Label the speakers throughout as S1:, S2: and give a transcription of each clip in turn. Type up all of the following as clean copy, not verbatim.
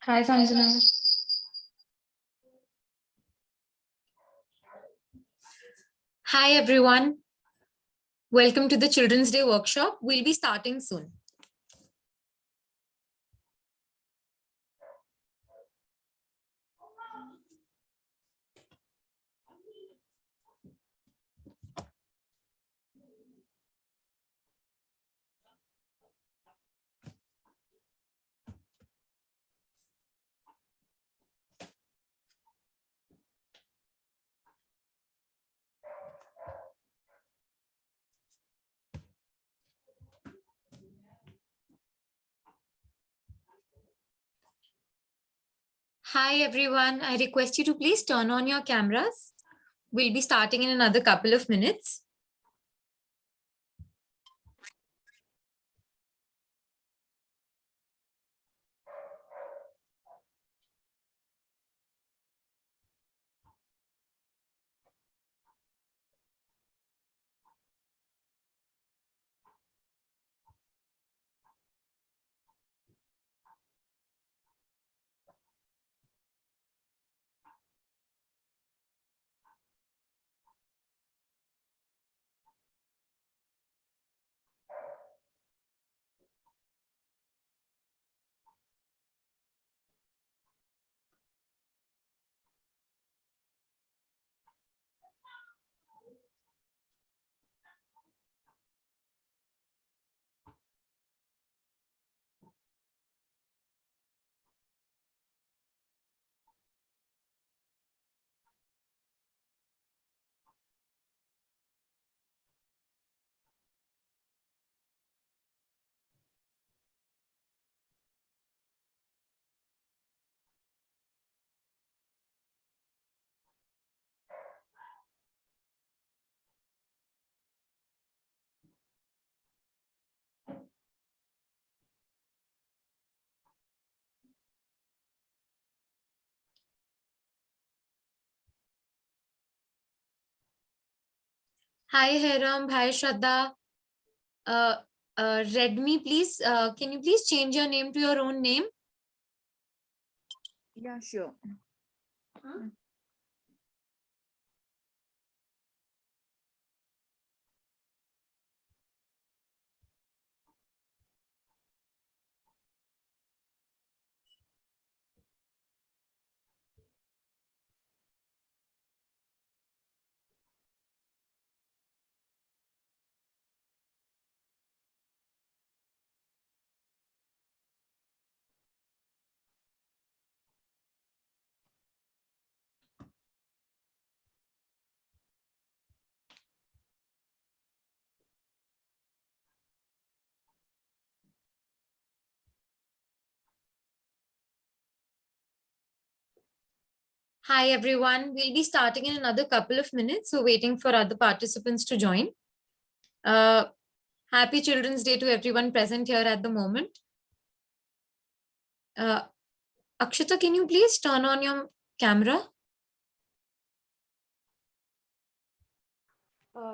S1: Hi, Sanjana.
S2: Hi, everyone. Welcome to the Children's Day workshop. We'll be starting soon. Hi, everyone. I request you to please turn on your cameras. We'll be starting in another couple of minutes. Hi, Hiram. Hi, Shraddha. Redmi, please, can you please change your name to your own name?
S3: Yeah, sure.
S2: Hi, everyone. We'll be starting in another couple of minutes. So waiting for other participants to join. Happy Children's Day to everyone present here at the moment. Akshita, can you please turn on your camera?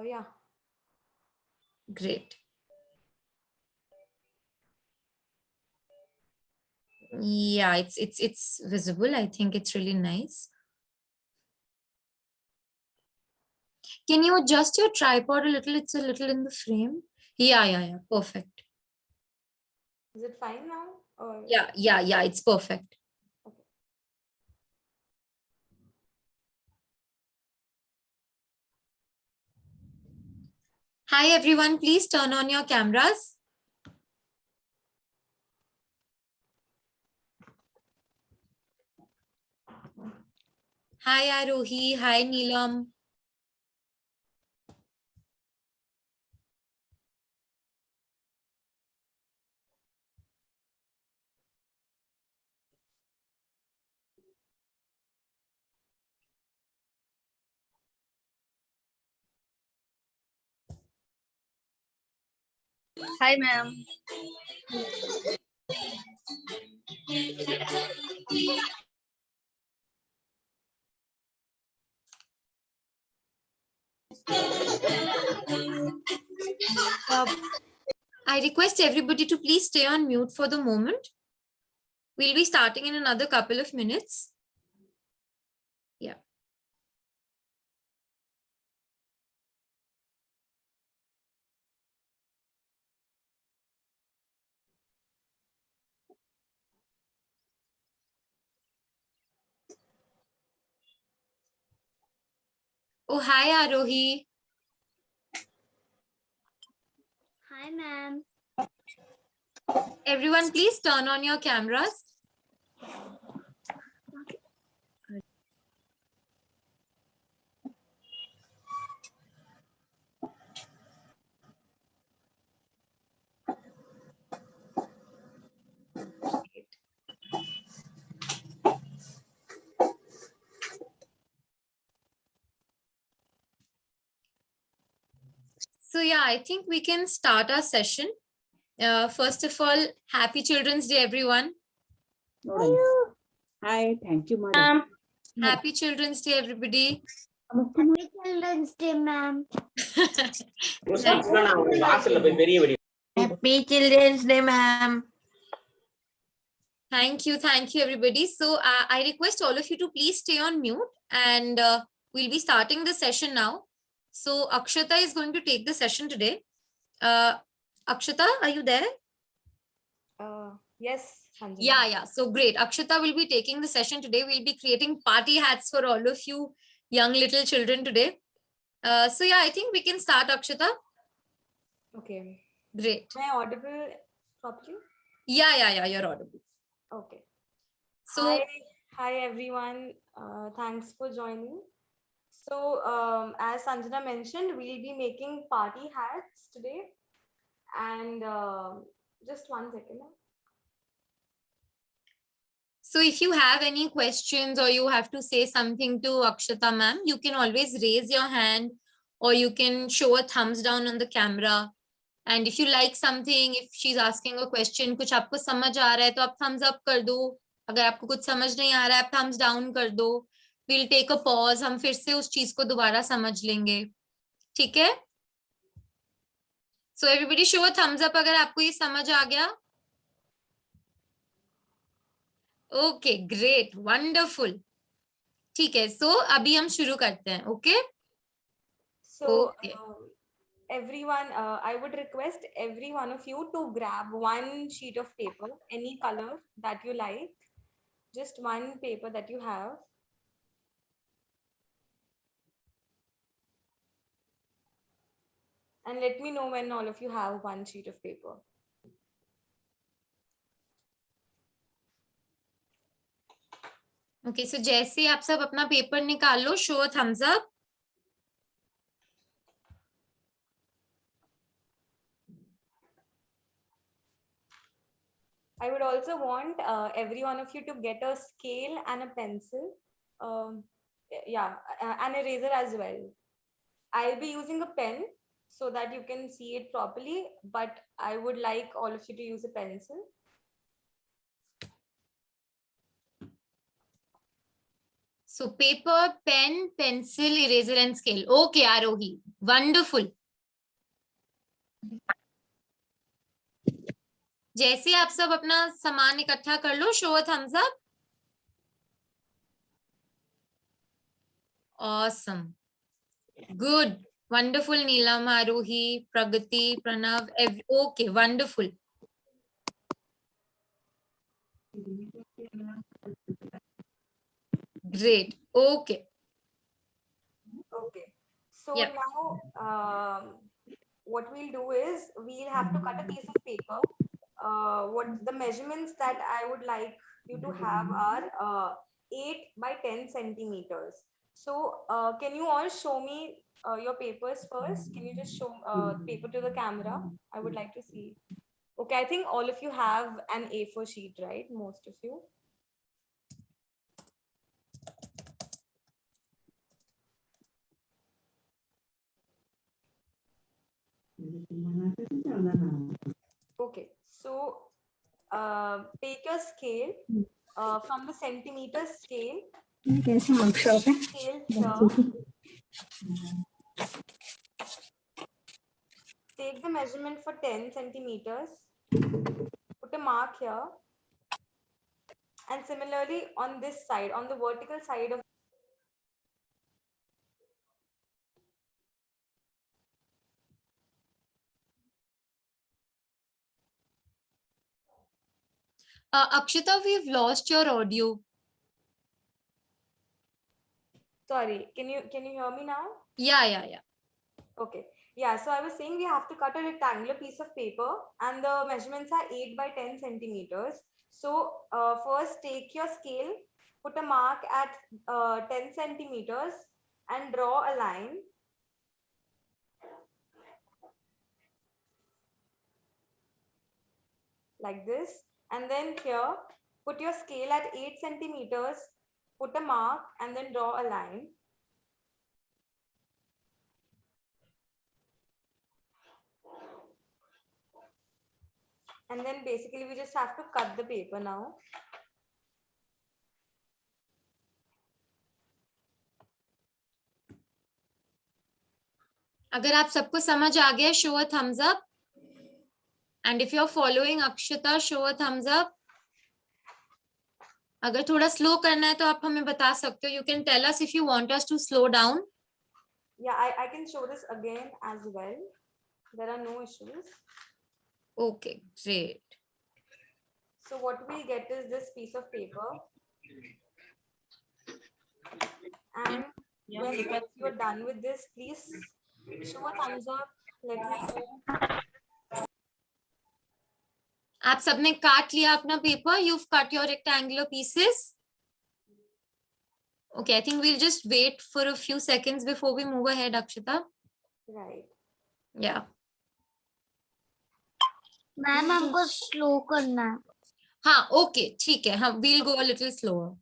S1: Yeah.
S2: Great. Yeah, it's visible. I think it's really nice. Can you adjust your tripod a little? It's a little in the frame. Yeah. Perfect.
S1: Is it fine now? Or...
S2: Yeah. It's perfect.
S1: Okay.
S2: Hi, everyone. Please turn on your cameras. Hi, Arohi. Hi, Neelam.
S3: Hi, ma'am.
S2: request everybody to please stay on mute for the moment. We'll be starting in another couple of minutes. Yeah. Oh, hi, Arohi.
S3: Hi, ma'am.
S2: Everyone, please turn on your cameras. So yeah, I think we can start our session. First of all, happy Children's Day, everyone.
S4: Hi, thank you, madam.
S2: Happy Children's Day, everybody.
S3: Happy Children's Day, ma'am.
S4: Happy Children's Day, ma'am.
S2: Thank you, everybody. So I request all of you to please stay on mute, and we'll be starting the session now. So Akshata is going to take the session today. Akshata, are you there?
S1: Yes, Sanjana.
S2: Yeah. So great. Akshata will be taking the session today. We'll be creating party hats for all of you young little children today. So yeah, I think we can start, Akshata.
S1: Okay.
S2: Great.
S1: Am I audible properly?
S2: Yeah, you're audible.
S1: Okay.
S2: So
S1: Hi everyone. Thanks for joining. So as Sanjana mentioned, we'll be making party hats today. And just 1 second.
S2: So if you have any questions or you have to say something to Akshata ma'am, you can always raise your hand or you can show a thumbs down on the camera. And if you like something, if she's asking a question, कुछ आपको समझ आ रहा है तो आप thumbs up कर दो. अगर आपको कुछ समझ नहीं आ रहा है आप thumbs down कर दो. We'll take a pause. हम फिर से उस चीज को दोबारा समझ लेंगे. ठीक है? So everybody show a thumbs up अगर आपको ये समझ आ गया. Okay, great, wonderful. ठीक है, so अभी हम शुरू करते हैं, okay?
S1: So
S2: Okay.
S1: everyone, I would request every one of you to grab one sheet of paper, any color that you like, just one paper that you have. And let me know when all of you have one sheet of paper.
S2: Okay, so जैसे आप सब अपना paper निकाल लो, show a thumbs up.
S1: I would also want every one of you to get a scale and a pencil. An eraser as well. I'll be using a pen so that you can see it properly, but I would like all of you to use a pencil.
S2: So paper, pen, pencil, eraser and scale. Okay, Arohi. Wonderful. जैसे आप सब अपना सामान इकट्ठा कर लो, show a thumbs up. Awesome. Good. Wonderful, Neelam, Arohi, Pragati, Pranav. Okay, wonderful. Great. Okay.
S1: Okay. So
S2: Yep.
S1: now what we'll do is we'll have to cut a piece of paper. What the measurements that I would like you to have are 8 by 10 centimeters. So can you all show me your papers first? Can you just show paper to the camera? I would like to see. Okay, I think all of you have an A4 sheet, right? Most of you. Okay, so take your scale from the centimeter scale. Scale here. take the measurement for 10 centimeters, put a mark here, and similarly on this side, on the vertical side of
S2: Akshita, we've lost your audio.
S1: sorry, can you hear me now?
S2: Yeah.
S1: Okay. Yeah, so I was saying we have to cut a rectangular piece of paper and the measurements are 8 by 10 centimeters. So first take your scale, put a mark at 10 centimeters and draw a line. Like this. And then here, put your scale at 8 centimeters, put a mark and then draw a line. And then basically we just have to cut the paper now.
S2: अगर आप सबको समझ आ गया, show a thumbs up. And if you're following Akshita, show a thumbs up. अगर थोड़ा slow करना है तो आप हमें बता सकते हो. You can tell us if you want us to slow down.
S1: Yeah, I can show this again as well. There are no issues.
S2: Okay, great.
S1: So what we get is this piece of paper. And when you're done with this, please show a thumbs up. Let me know.
S2: आप सबने काट लिया अपना paper? You've cut your rectangular pieces? Okay, I think we'll just wait for a few seconds before we move ahead, Akshita.
S1: Right.
S2: Yeah.
S3: Ma'am हमको slow करना है.
S2: हाँ, okay, ठीक है. हाँ, we'll go a little slower.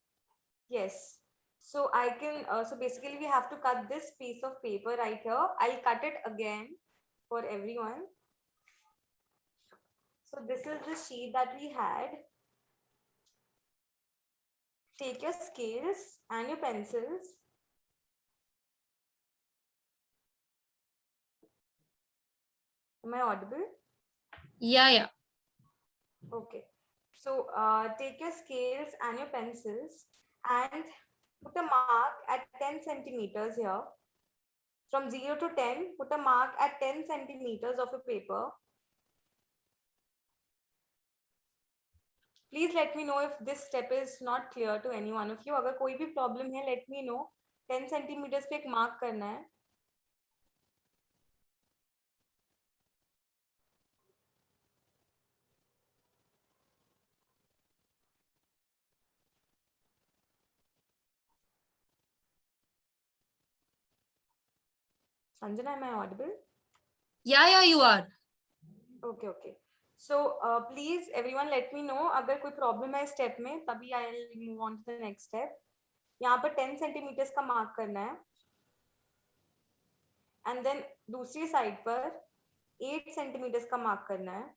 S1: Yes. So I can, so basically we have to cut this piece of paper right here. I'll cut it again for everyone. So this is the sheet that we had. Take your scales and your pencils. Am I audible?
S2: Yeah.
S1: Okay. So take your scales and your pencils and put a mark at 10 centimeters here. From 0 to 10, put a mark at 10 centimeters of a paper. Please let me know if this step is not clear to any one of you. अगर कोई भी problem है, let me know. 10 centimeters पे एक mark करना है. Sanjana, am I audible?
S2: Yeah, you are.
S1: Okay. So please everyone let me know अगर कोई problem है step में, तभी I'll move on to the next step. यहाँ पर 10 centimeters का mark करना है. And then दूसरी side पर 8 centimeters का mark करना है.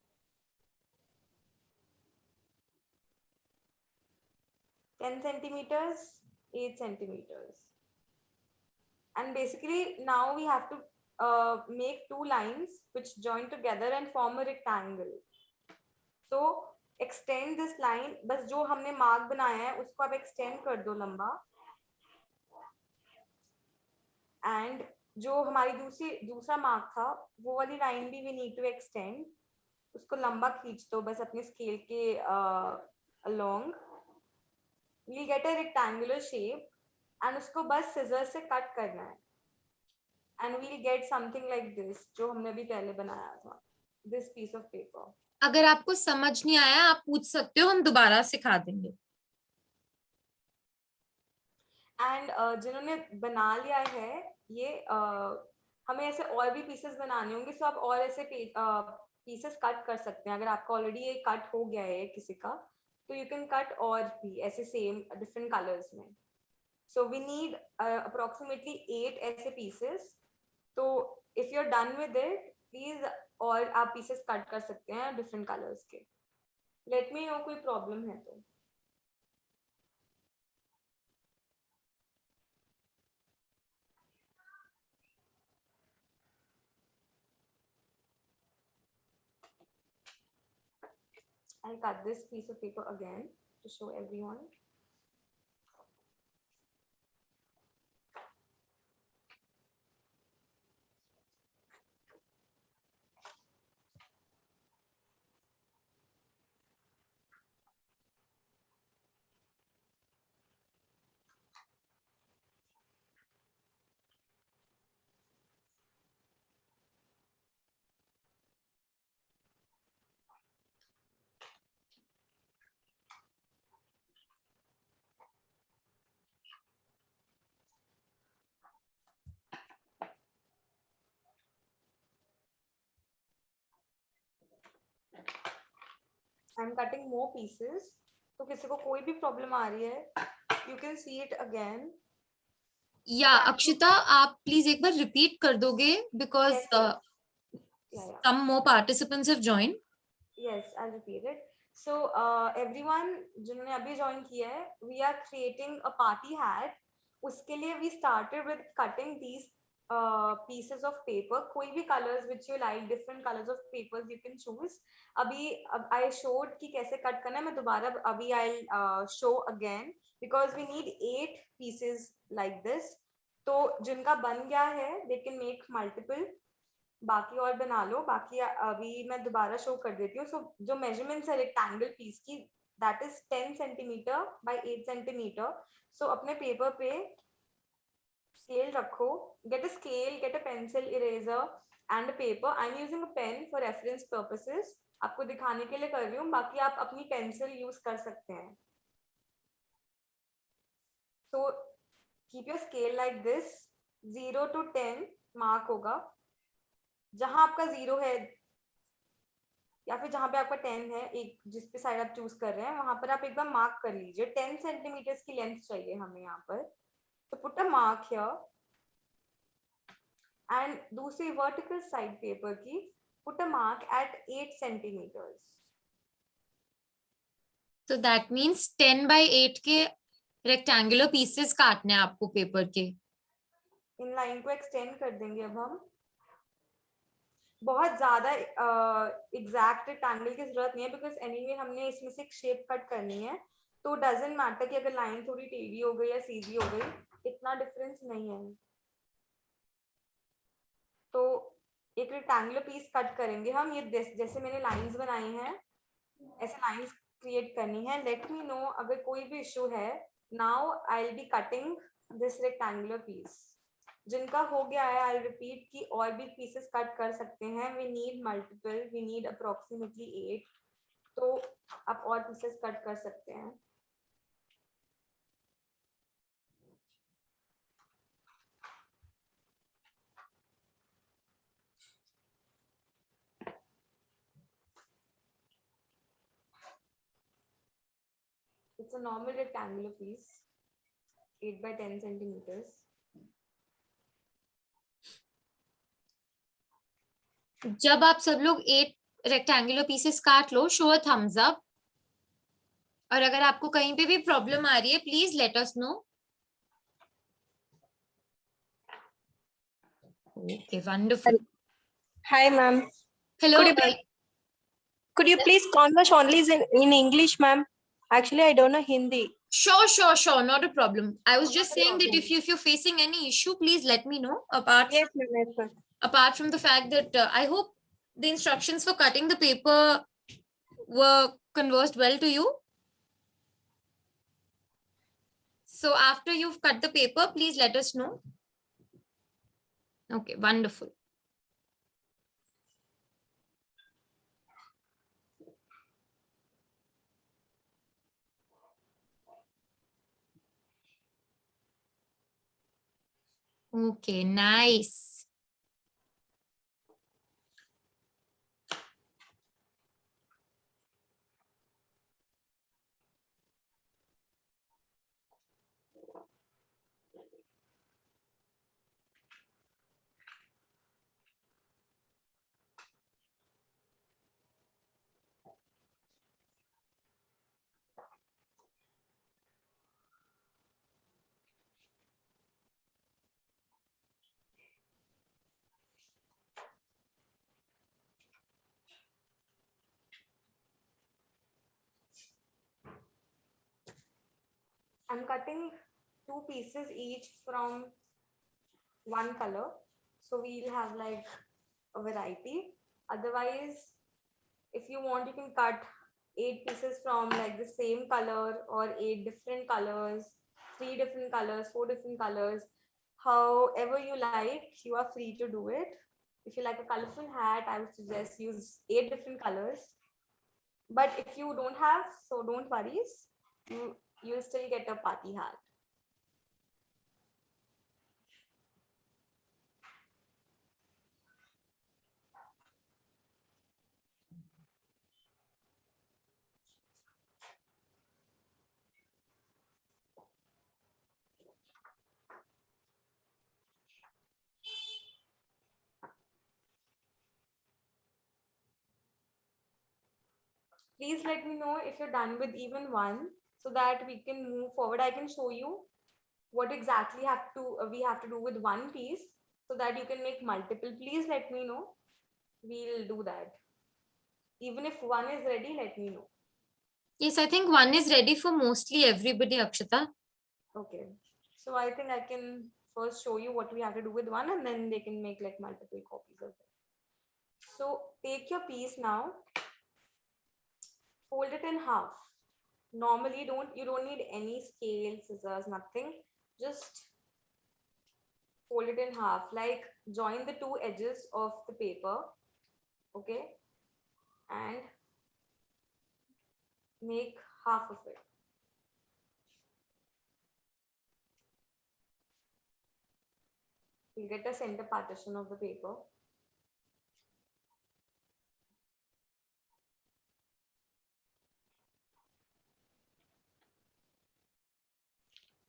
S1: 10 centimeters, 8 centimeters. And basically now we have to make two lines which join together and form a rectangle. So extend this line. बस जो हमने mark बनाया है उसको आप extend कर दो लंबा. And जो हमारी दूसरा mark था वो वाली line भी we need to extend. उसको लंबा खींच दो बस अपने scale के along. We'll get a rectangular shape and उसको बस scissors से cut करना है. And we'll get something like this जो हमने अभी पहले बनाया था. This piece of paper.
S2: अगर आपको समझ नहीं आया आप पूछ सकते हो, हम दोबारा सिखा देंगे.
S1: And जिन्होंने बना लिया है ये हमें ऐसे और भी pieces बनाने होंगे, so आप और ऐसे pieces cut कर सकते हैं. अगर आपका already ये cut हो गया है किसी का, तो you can cut और भी ऐसे same different colors में. So we need approximately 8 ऐसे pieces. So if you're done with it, please और आप pieces cut कर सकते हैं different colors के. Let me know कोई problem है तो. I'll cut this piece of paper again to show everyone. I'm cutting more pieces. तो किसी को कोई भी प्रॉब्लम आ रही है, you can see it again.
S2: या अक्षिता, आप प्लीज एक बार रिपीट कर दोगे because
S1: Yes, yes. Yeah, yeah.
S2: some more participants have joined.
S1: Yes, I'll repeat it. So everyone जिन्होंने अभी join किया है, we are creating a party hat. उसके लिए we started with cutting these pieces of paper. कोई भी colors which you like, different colors of papers you can choose. अभी I showed कि कैसे cut करना है. मैं दोबारा अभी I'll show again because we need 8 pieces like this. तो जिनका बन गया है, they can make multiple. बाकी और बना लो. बाकी अभी मैं दोबारा शो कर देती हूँ. सो जो मेजरमेंट्स है रेक्टेंगल पीस की, that is 10 centimetre by 8 centimetre. So अपने पेपर पे स्केल रखो. Get a scale, get a pencil, eraser and a paper. I am using a pen for reference purposes. आपको दिखाने के लिए कर रही हूँ. बाकी आप अपनी पेंसिल यूज कर सकते हैं. So keep your scale like this. 0 to 10 mark होगा. जहां आपका 0 है या फिर जहां पे आपका 10 है, एक जिस पे साइड आप चूज कर रहे हैं, वहां पर आप एक बार मार्क कर लीजिए. 10 सेंटीमीटर की लेंथ चाहिए हमें यहाँ पर. तो put a mark here. And दूसरी वर्टिकल साइड पेपर की put a mark at 8 centimetres.
S2: तो दैट मीन्स 10/8 के रेक्टेंगुलर पीसेस काटने हैं आपको पेपर के.
S1: इन लाइन को एक्सटेंड कर देंगे अब हम. बहुत ज्यादा एग्जैक्ट रेक्टेंगल की जरूरत नहीं है बिकॉज एनीवे हमने इसमें से एक शेप कट करनी है. तो डजंट मैटर कि अगर लाइन थोड़ी टेढ़ी हो गई या सीधी हो गई, इतना डिफरेंस नहीं है. तो एक रेक्टेंगुलर पीस कट करेंगे हम. ये जैसे मैंने लाइंस बनाई हैं, ऐसे लाइंस क्रिएट करनी है. लेट मी नो अगर कोई भी इशू है. Now I will be cutting this rectangular piece. जिनका हो गया है, आई रिपीट कि और भी पीसेस कट कर सकते हैं. We need multiple, we need approximately 8. तो आप और पीसेस कट कर सकते हैं. It's a normal rectangular piece, 8 by 10 centimeters.
S2: जब आप सब लोग 8 रेक्टेंगुलर पीसेस काट लो, शो अ थम्स अप. और अगर आपको कहीं पे भी प्रॉब्लम आ रही है, please let us know. Okay, wonderful.
S5: Hi, ma'am.
S2: Hello.
S5: Could you please converse only in English, ma'am? Actually, I don't know Hindi.
S2: Sure, not a problem. I was just
S1: Not a
S2: saying that
S1: problem.
S2: if you're facing any issue, please let me know.
S5: Yes, ma'am. Yes, ma'am.
S2: Apart from the fact that I hope the instructions for cutting the paper were conversed well to you. So after you've cut the paper, please let us know. Okay, wonderful. Okay, nice.
S1: I'm cutting 2 pieces each from one color. So we'll have like a variety. Otherwise, if you want, you can cut 8 pieces from like the same color, or 8 different colors, 3 different colors, 4 different colors. However you like, you are free to do it. If you like a colorful hat, I would suggest use 8 different colors. But if you don't have, so don't worry. You'll still get a party hat. Please let me know if you're done with even one, so that we can move forward. I can show you what exactly we have to do with one piece, so that you can make multiple. Please let me know. We'll do that. Even if one is ready, let me know.
S2: Yes, I think one is ready for mostly everybody, Akshata.
S1: Okay. So I think I can first show you what we have to do with one, and then they can make like multiple copies of it. So take your piece now, fold it in half. Normally, you don't need any scale, scissors, nothing. Just fold it in half, like join the 2 edges of the paper, okay, and make half of it. You get a center partition of the paper.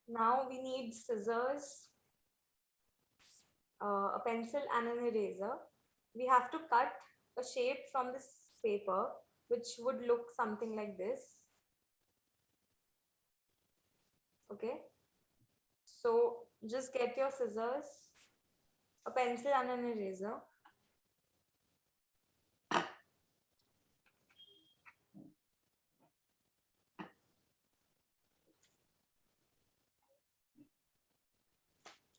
S1: Now we need scissors, a pencil and an eraser. We have to cut a shape from this paper, which would look something like this. Okay. So just get your scissors, a pencil and an eraser.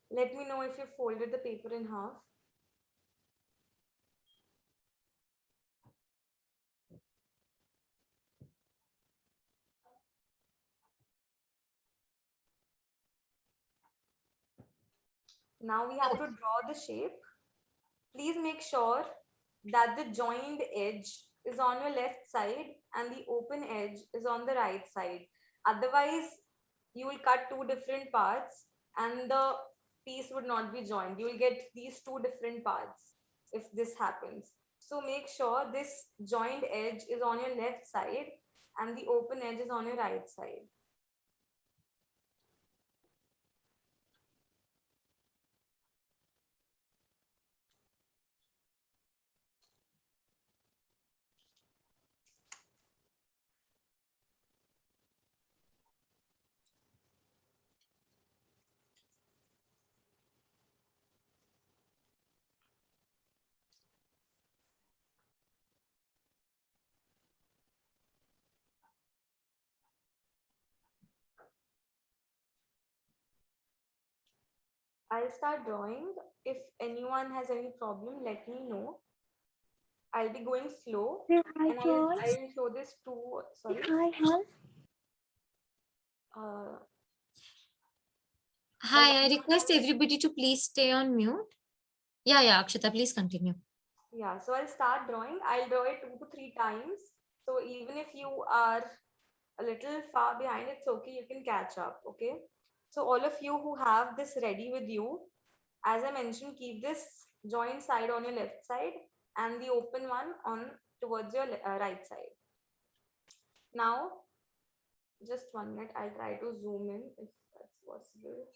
S1: Let me know if you folded the paper in half. Now we have to draw the shape. Please make sure that the joined edge is on your left side and the open edge is on the right side. Otherwise, you will cut 2 different parts and the piece would not be joined. You will get these 2 different parts if this happens. So make sure this joined edge is on your left side and the open edge is on your right side. I'll start drawing. If anyone has any problem, let me know. I'll be going slow,
S3: Say hi,
S1: and
S3: Joyce.
S1: I'll show this to, sorry.
S3: Hi, hon.
S1: Uh,
S2: Hi, I request everybody to please stay on mute. Yeah, Akshata, please continue.
S1: yeah, so I'll start drawing. I'll draw it 2 to 3 times. So even if you are a little far behind, it's okay. You can catch up. Okay. So all of you who have this ready with you, as I mentioned, keep this joint side on your left side and the open one on towards your right side. Now, just 1 minute. I'll try to zoom in if that's possible.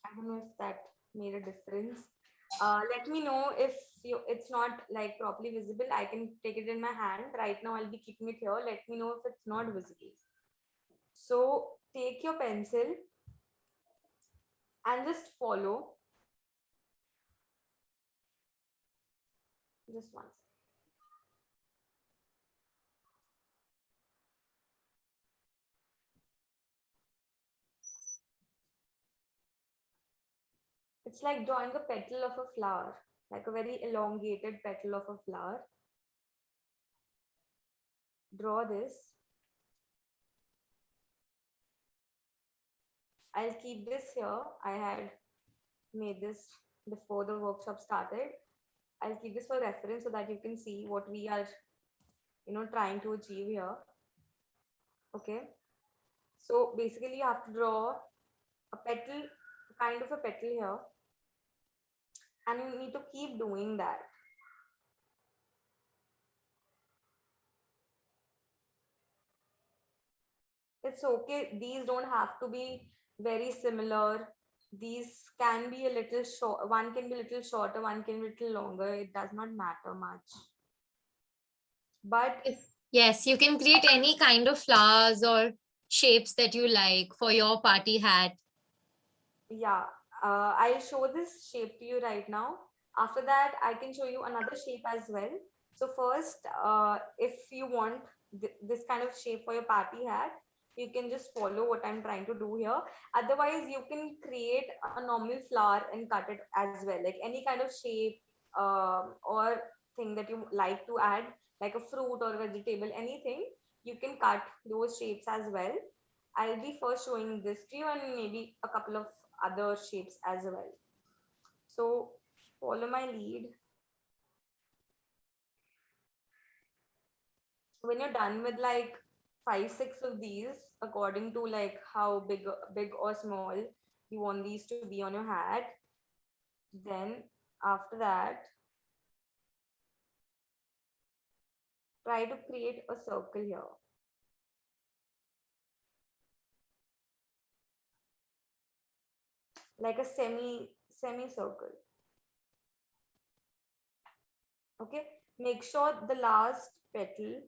S1: I don't know if that made a difference. Let me know if it's not like properly visible. I can take it in my hand. Right now, I'll be keeping it here. Let me know if it's not visible. So take your pencil and just follow. Just once. It's like drawing a petal of a flower, like a very elongated petal of a flower. Draw this. I'll keep this here. I had made this before the workshop started. I'll keep this for reference so that you can see what we are, trying to achieve here. Okay. So basically you have to draw a petal, kind of a petal here. And you need to keep doing that. It's okay. These don't have to be very similar. These can be a little short. One can be a little shorter, one can be a little longer. It does not matter much. But
S2: Yes, you can create any kind of flowers or shapes that you like for your party hat.
S1: yeah, I'll show this shape to you right now. After that, I can show you another shape as well. So first, if you want this kind of shape for your party hat, you can just follow what I'm trying to do here. Otherwise, you can create a normal flower and cut it as well, like any kind of shape or thing that you like to add, like a fruit or vegetable, anything. You can cut those shapes as well. I'll be first showing this to you and maybe a couple of other shapes as well. So follow my lead. When you're done with like 5, 6 of these, according to like how big or small you want these to be on your hat, then after that, try to create a circle here. Like a semicircle. Okay, make sure the last petal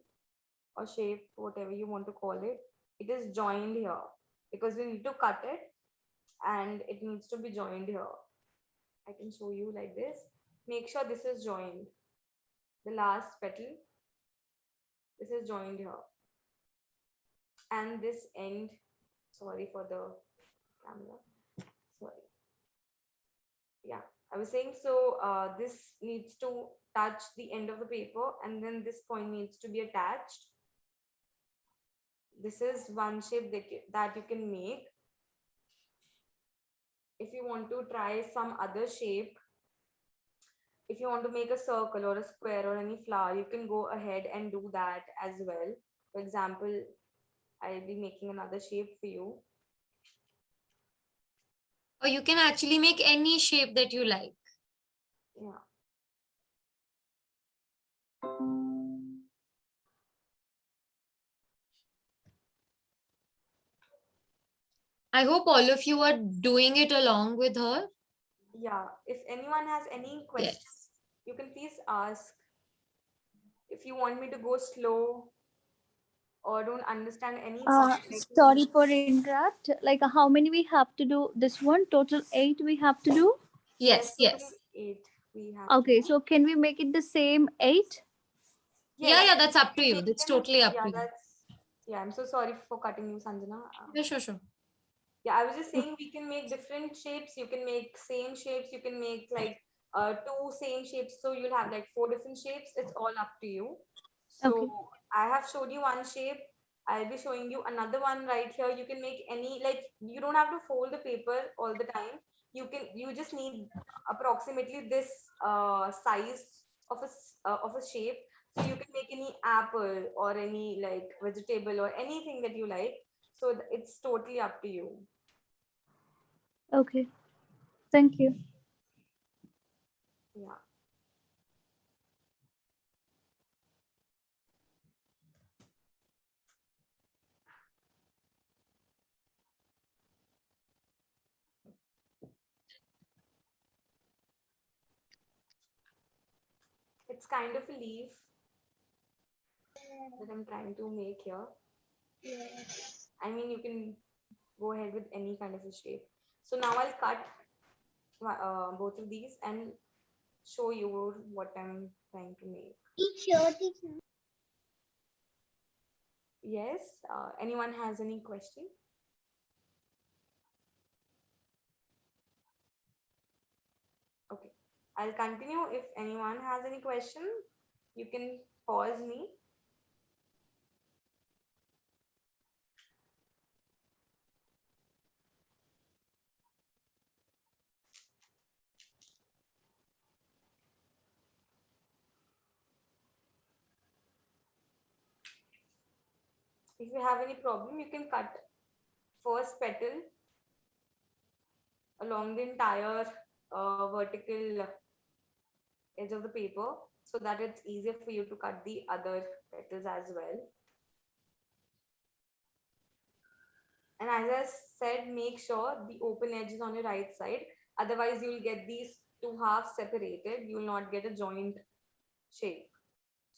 S1: or shape, whatever you want to call it, it is joined here because we need to cut it and it needs to be joined here. I can show you like this. Make sure this is joined. The last petal, this is joined here. And this end, sorry for the camera. Sorry. Yeah, I was saying, so this needs to touch the end of the paper and then this point needs to be attached. This is one shape that you can make. If you want to try some other shape, if you want to make a circle or a square or any flower, you can go ahead and do that as well. For example, I'll be making another shape for you.
S2: Or you can actually make any shape that you like.
S1: Yeah.
S2: I hope all of you are doing it along with her.
S1: Yeah. If anyone has any questions,
S2: Yes.
S1: you can please ask. If you want me to go slow or don't understand any point, let me
S3: Sorry
S1: know.
S3: for interrupt. Like how many we have to do this one? Total 8 we have to do.
S2: Yes,
S1: Totally
S2: yes.
S1: 8 we have.
S3: Okay, so can we make it the same 8?
S2: Yeah,
S1: Yes,
S2: yeah, that's up to
S1: we
S2: you.
S1: make
S2: That's
S1: them.
S2: totally up
S1: Yeah,
S2: to you.
S1: that's. Yeah, I'm so sorry for cutting you, Sanjana.
S2: Yeah, sure, sure.
S1: Yeah, I was just saying we can make different shapes. You can make same shapes. You can make like two same shapes. So you'll have like 4 different shapes. It's all up to you. So
S3: Okay.
S1: I have showed you one shape. I'll be showing you another one right here. You can make any, like you don't have to fold the paper all the time. You just need approximately this size of a shape. So you can make any apple or any like vegetable or anything that you like. So it's totally up to you.
S3: Okay. Thank you.
S1: Yeah. It's kind of a leaf that I'm trying to make here. I mean, you can go ahead with any kind of a shape. So now I'll cut both of these and show you what I'm trying to make. Yes, anyone has any question? Okay, I'll continue. If anyone has any question, you can pause me. If you have any problem, you can cut first petal along the entire vertical edge of the paper so that it's easier for you to cut the other petals as well. And as I said, make sure the open edge is on your right side. Otherwise, you'll get these two halves separated. You will not get a joint shape.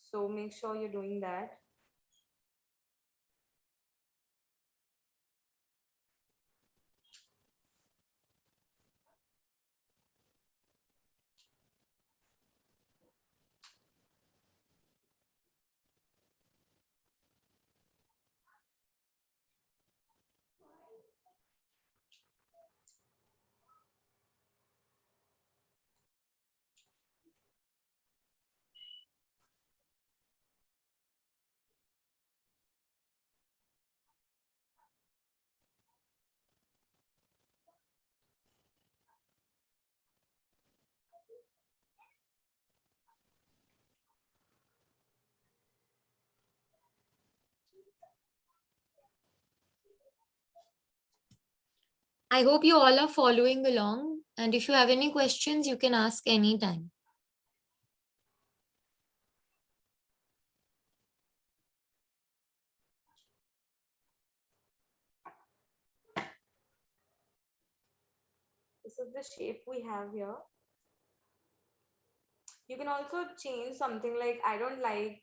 S1: So make sure you're doing that.
S2: I hope you all are following along. And if you have any questions, you can ask anytime.
S1: This is the shape we have here. You can also change something like, I don't like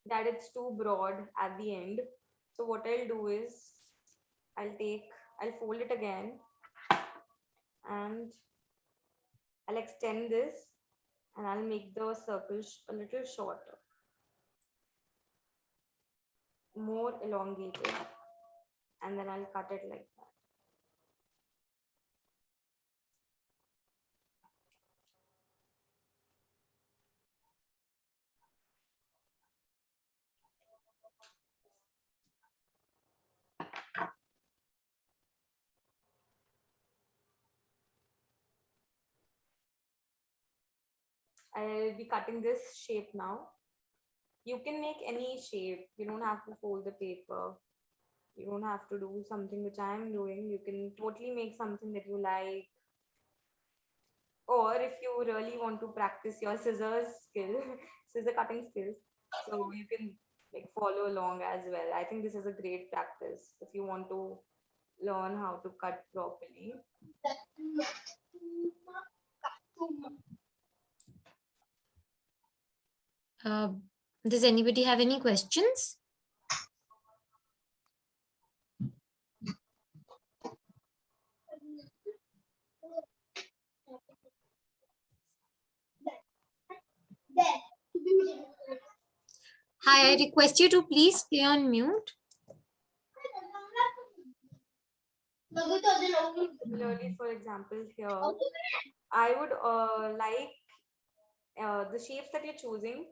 S1: that it's too broad at the end. So what I'll do is I'll fold it again and I'll extend this and I'll make the circle a little shorter, more elongated, and then I'll cut it like that. I'll be cutting this shape now. You can make any shape. You don't have to fold the paper. You don't have to do something which I'm doing. You can totally make something that you like. Or if you really want to practice your scissors skill, scissor cutting skills, so you can like follow along as well. I think this is a great practice if you want to learn how to cut properly.
S2: Does anybody have any questions? Hi, I request you to please stay on mute.
S1: Similarly, for example, here, I would like the shapes that you're choosing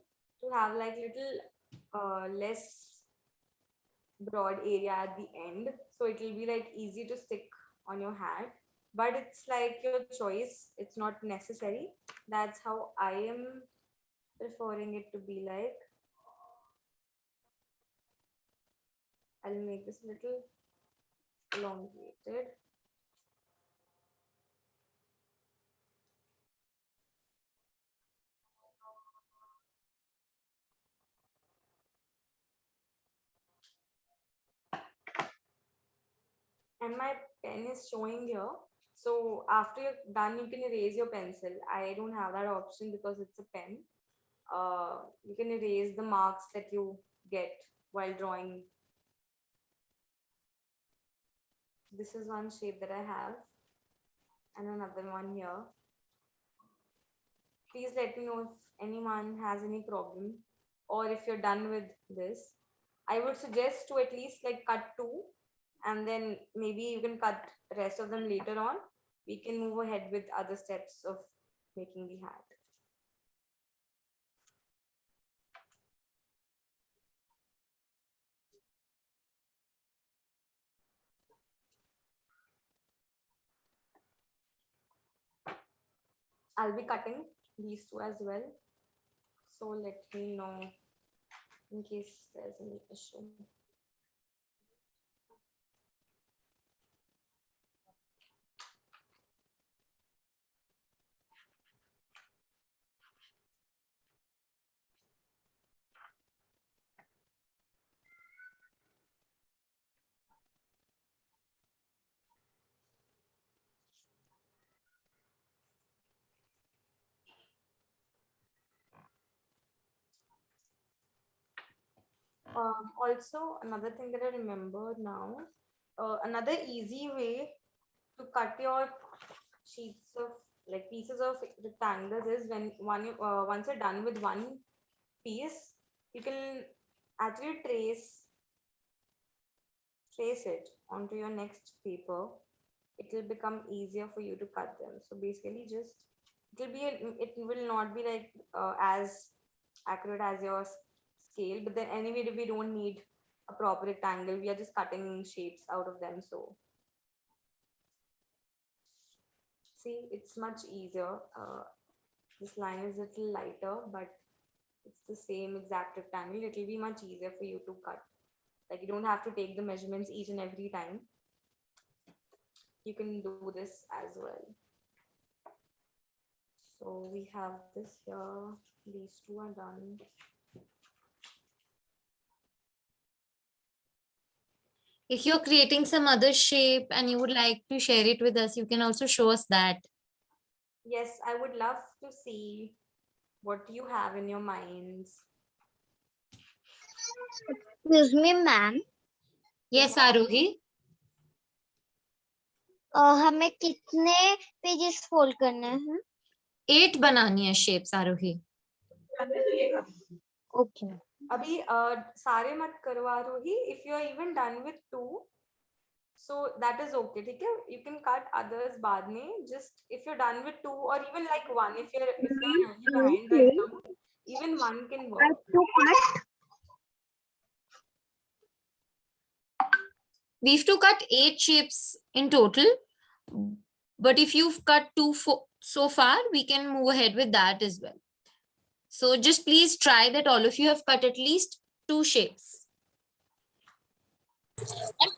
S1: to have like little less broad area at the end, so it will be like easy to stick on your hand, but it's like your choice, it's not necessary. That's how I am preferring it to be like. I'll make this little elongated. And my pen is showing here. So after you're done, you can erase your pencil. I don't have that option because it's a pen. You can erase the marks that you get while drawing. This is one shape that I have. and another one here. Please let me know if anyone has any problem or if you're done with this. I would suggest to at least like cut two, and then maybe you can cut the rest of them later on. We can move ahead with other steps of making the hat. I'll be cutting these two as well. So let me know in case there's any issue. Also, another thing that I remember now, another easy way to cut your sheets of like pieces of rectangles is when once you're done with one piece, you can actually trace it onto your next paper. It will become easier for you to cut them. So basically, just it will not be like as accurate as your scale, but then anyway, we don't need a proper rectangle. We are just cutting shapes out of them. So see, it's much easier. This line is a little lighter, but it's the same exact rectangle. It will be much easier for you to cut. Like you don't have to take the measurements each and every time. You can do this as well. So we have this here. These two are done.
S2: If you're creating some other shape and you would like to share it with us, you can also show us that.
S1: Yes, I would love to see what you have in your minds.
S6: Excuse me, ma'am.
S2: Yes, Arohi.
S6: हमें कितने pages fold करने हैं?
S2: 8 बनानी है shapes, Arohi.
S6: Okay.
S1: अभी सारे मत करो आरोही. If you are even done with 2, so that is okay. ठीक है? You can cut others बाद में. Just if you're done with 2 or even like 1, if you're really behind right now, even 1 can work.
S2: We have to cut 8 shapes in total. But if you've cut 2 so far, we can move ahead with that as well. So just please try that all of you have cut at least 2 shapes.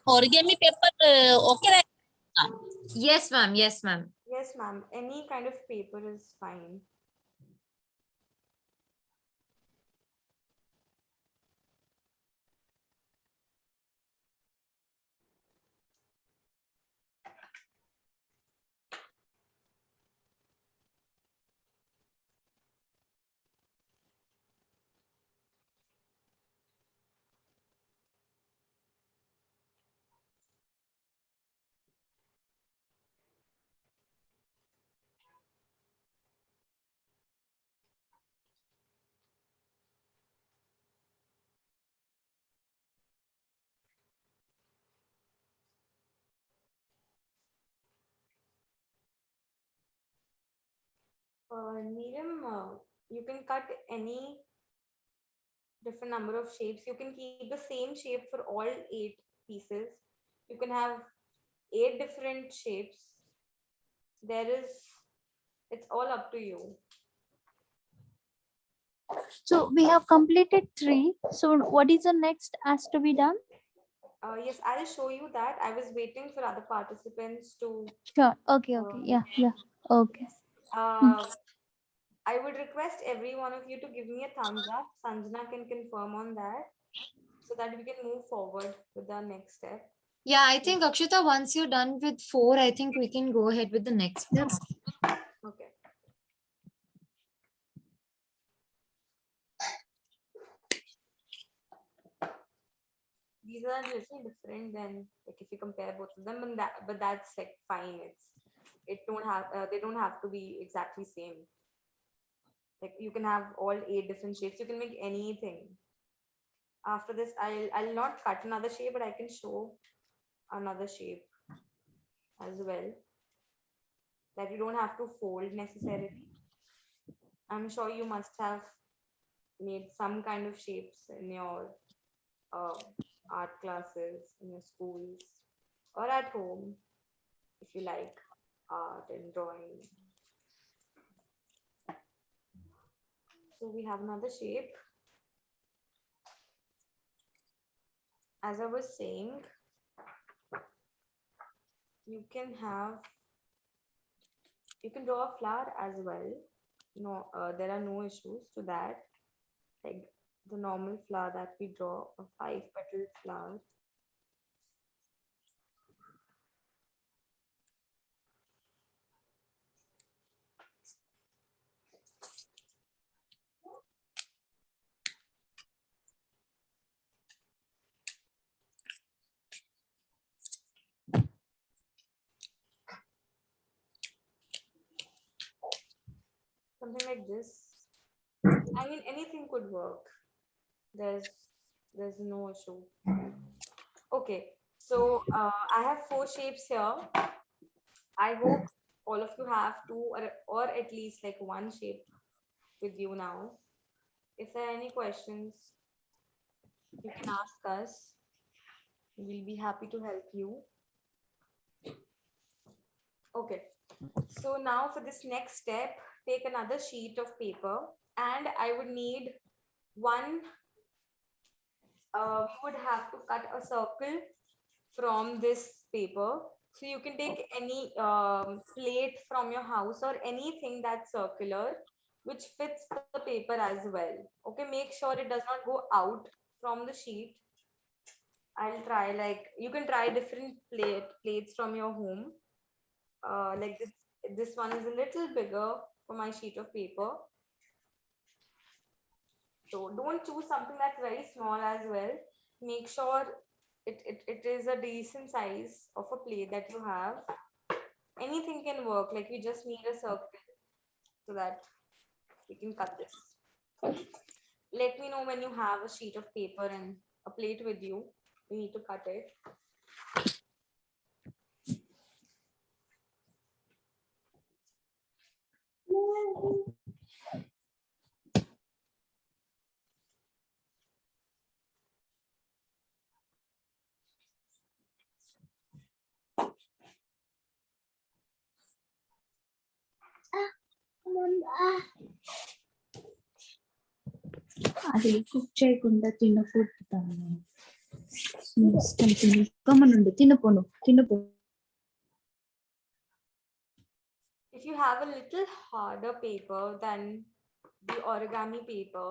S7: Origami paper okay रहेगा?
S2: Yes, ma'am. Yes, ma'am.
S1: Yes, ma'am. Any kind of paper is fine. Neelam, you can cut any different number of shapes. You can keep the same shape for all 8 pieces. You can have 8 different shapes. It's all up to you.
S3: So we have completed 3. So what is the next has to be done?
S1: Yes, I'll show you that. I was waiting for other participants to.
S3: Sure. Okay. Yeah. Okay.
S1: I would request every one of you to give me a thumbs up. Sanjana can confirm on that so that we can move forward with the next step.
S2: Yeah, I think Akshita, once you're done with 4, I think we can go ahead with the next step.
S1: Okay. These are a little different than like if you compare both of them, but that's like fine. they don't have to be exactly same. Like you can have all 8 different shapes. You can make anything. After this, I'll not cut another shape, but I can show another shape as well that you don't have to fold necessarily. I'm sure you must have made some kind of shapes in your art classes, in your schools, or at home if you like art and drawing. So we have another shape. As I was saying, you can draw a flower as well. No, there are no issues to that. Like the normal flower that we draw, a 5-petal flower. Something like this. I mean, anything could work. There's no issue. Okay, so I have 4 shapes here. I hope all of you have 2 or at least like 1 shape with you now. If there are any questions, you can ask us. We'll be happy to help you. Okay, so now for this next step, take another sheet of paper and I would need one, we would have to cut a circle from this paper. So you can take any plate from your house or anything that's circular, which fits the paper as well. Okay, make sure it does not go out from the sheet. I'll try, like you can try different plates from your home. Like this one is a little bigger for my sheet of paper. So don't choose something that's very small as well. Make sure it is a decent size of a plate that you have. Anything can work, like you just need a circle so that we can cut this. Let me know when you have a sheet of paper and a plate with you. We need to cut it.
S3: అది cook చేయకుండా తినకూడదు ఇష్టం తిని గమనుండు తినపోను తినపో.
S1: If you have a little harder paper than the origami paper,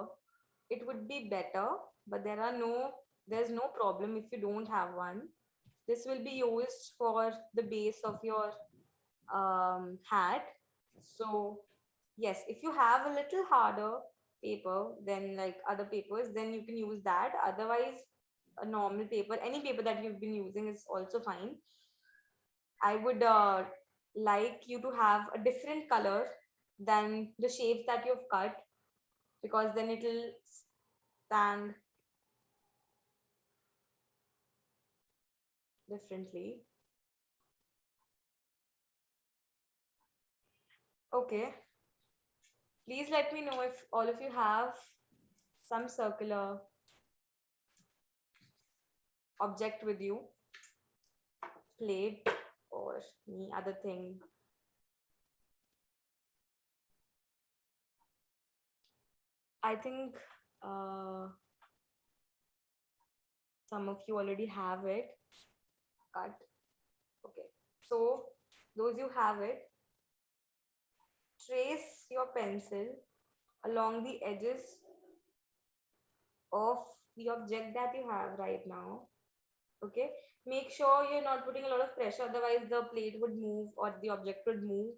S1: it would be better, but there's no problem if you don't have one. This will be used for the base of your hat. So yes, if you have a little harder paper than like other papers, then you can use that. Otherwise, a normal paper, any paper that you've been using is also fine. I would like you to have a different color than the shapes that you've cut, because then it'll stand differently. Okay, please let me know if all of you have some circular object with you, plate or any other thing. I think some of you already have it cut. Okay, so those you have it, trace your pencil along the edges of the object that you have right now. Okay, make sure you're not putting a lot of pressure, otherwise the plate would move or the object would move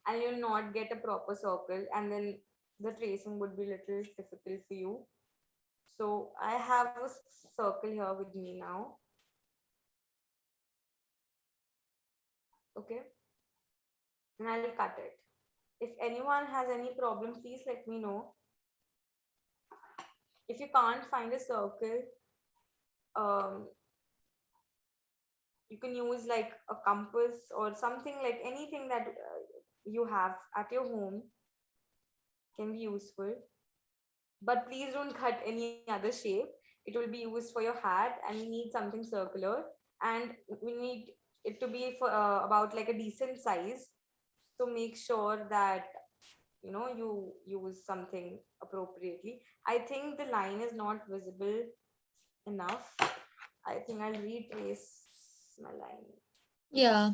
S1: and you'll not get a proper circle, and then the tracing would be a little difficult for you. So I have a circle here with me now. Okay, and I'll cut it. If anyone has any problem, please let me know. If you can't find a circle, you can use like a compass or something, like anything that you have at your home can be useful. But please don't cut any other shape. It will be used for your hat, and we need something circular, and we need it to be for about like a decent size. So make sure that you use something appropriately. I think the line is not visible enough. I think I'll retrace my line.
S2: Yeah.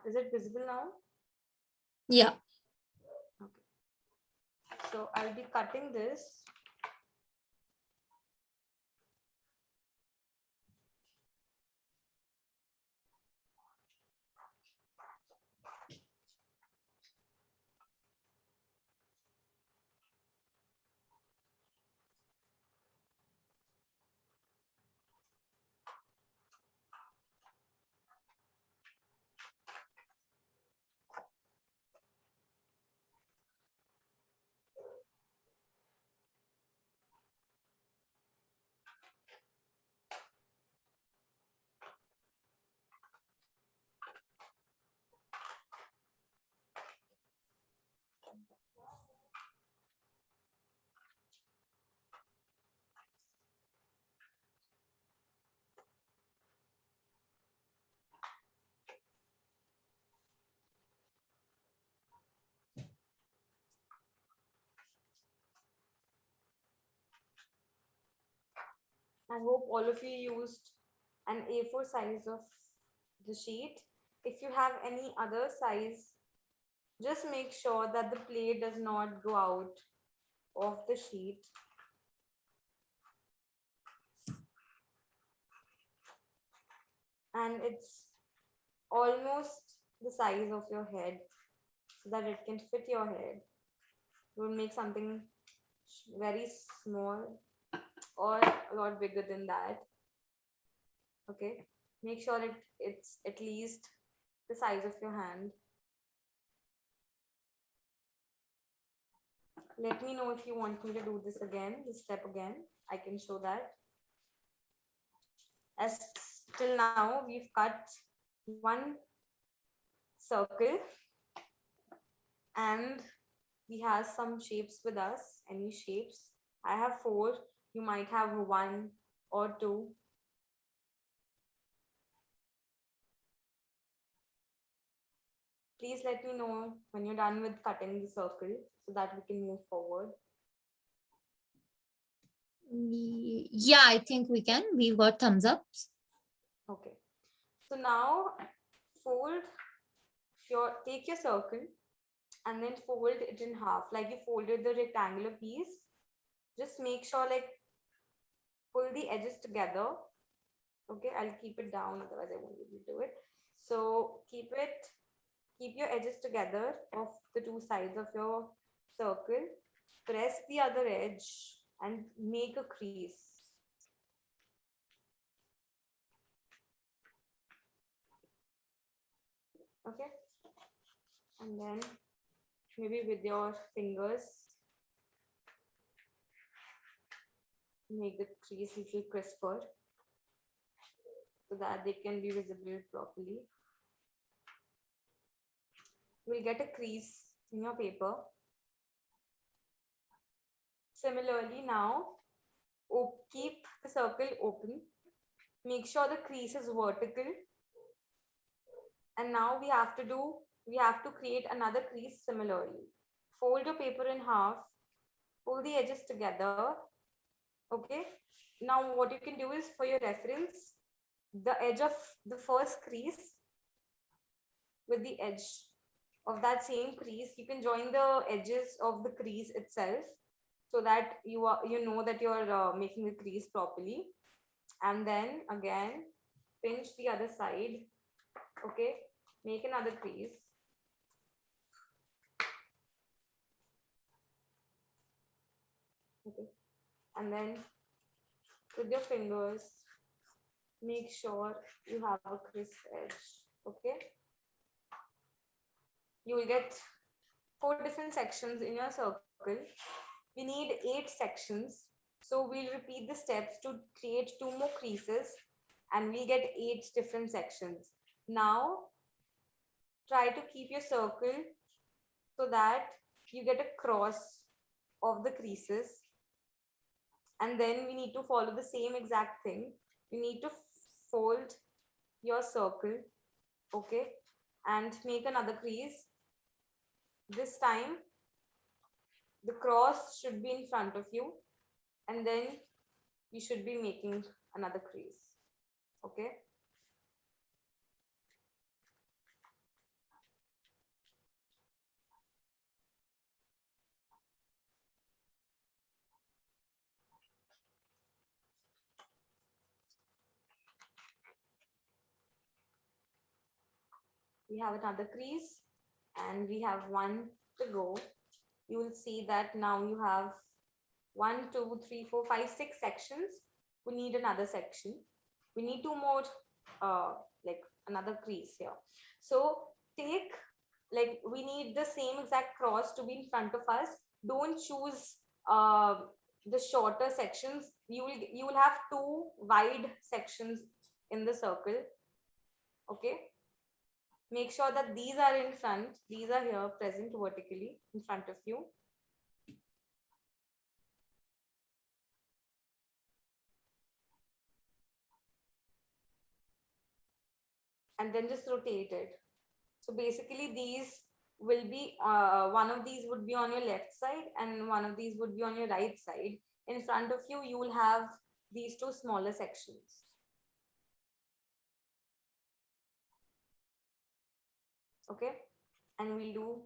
S1: Is it visible now?
S2: Yeah.
S1: Okay. So I'll be cutting this. I hope all of you used an A4 size of the sheet. If you have any other size, just make sure that the plate does not go out of the sheet. And it's almost the size of your head so that it can fit your head. We'll make something very small or a lot bigger than that. Okay, make sure it's at least the size of your hand. Let me know if you want me to do this again, this step again. I can show that. As till now, we've cut one circle and we have some shapes with us. Any shapes? I have 4. You might have 1 or 2. Please let me know when you're done with cutting the circle so that we can move forward.
S2: Yeah, I think we can. We've got thumbs ups.
S1: Okay. So now take your circle and then fold it in half. Like you folded the rectangular piece. Just make sure like pull the edges together. Okay, I'll keep it down, otherwise I won't be able to do it. So keep your edges together of the 2 sides of your circle. Press the other edge and make a crease. Okay, and then maybe with your fingers make the crease a little crisper so that they can be visible properly. You'll get a crease in your paper. Similarly, now keep the circle open. Make sure the crease is vertical. And now we have to create another crease similarly. Fold your paper in half, pull the edges together. Okay. Now what you can do is, for your reference, the edge of the first crease with the edge of that same crease. You can join the edges of the crease itself so that you know that you're making the crease properly. And then again pinch the other side. Okay, make another crease. Okay, and then with your fingers make sure you have a crisp edge. Okay, you will get 4 different sections in your circle. We need 8 sections, so we'll repeat the steps to create 2 more creases and we'll get 8 different sections. Now try to keep your circle so that you get a cross of the creases, and then we need to follow the same exact thing. You need to fold your circle, okay, and make another crease. This time the cross should be in front of you, and then you should be making another crease. Okay, we have another crease and we have 1 to go. You will see that now you have 1, 2, 3, 4, 5, 6 sections. We need another section. We need 2 more, like another crease here. So take, like, we need the same exact cross to be in front of us. Don't choose the shorter sections. You will have 2 wide sections in the circle. Okay, make sure that these are in front, these are here present vertically in front of you. And then just rotate it. So basically these will be, one of these would be on your left side and one of these would be on your right side. In front of you, you will have these 2 smaller sections. Okay, and we'll do